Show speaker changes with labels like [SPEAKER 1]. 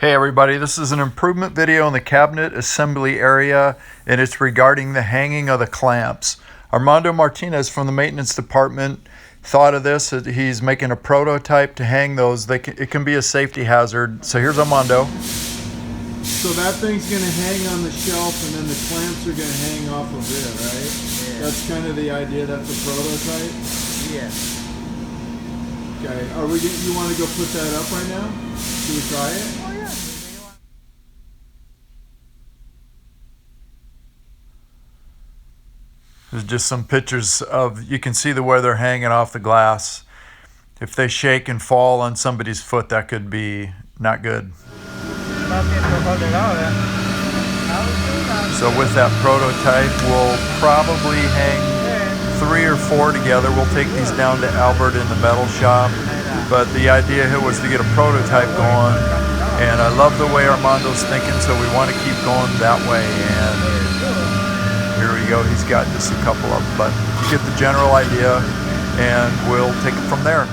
[SPEAKER 1] Hey everybody, this is an improvement video in the cabinet assembly area, and it's regarding the hanging of the clamps. Armando Martinez from the maintenance department thought of this. He's making a prototype to hang those. It can be a safety hazard. So here's Armando.
[SPEAKER 2] So that thing's going to hang on the shelf and then the clamps are going to hang off of it, right?
[SPEAKER 3] Yeah.
[SPEAKER 2] That's kind of the idea. That's a prototype?
[SPEAKER 3] Yeah.
[SPEAKER 2] Okay. You want to go put that up right now? Should we try it?
[SPEAKER 3] Oh, yeah.
[SPEAKER 1] There's just some pictures you can see where they're hanging off the glass. If they shake and fall on somebody's foot, that could be not good. So with that prototype, we'll probably hang 3 or 4 together. We'll take these down to Albert in the metal shop. But the idea here was to get a prototype going. And I love the way Armando's thinking, so we want to keep going that way. And here we go. He's got just a couple of them, but you get the general idea, and we'll take it from there.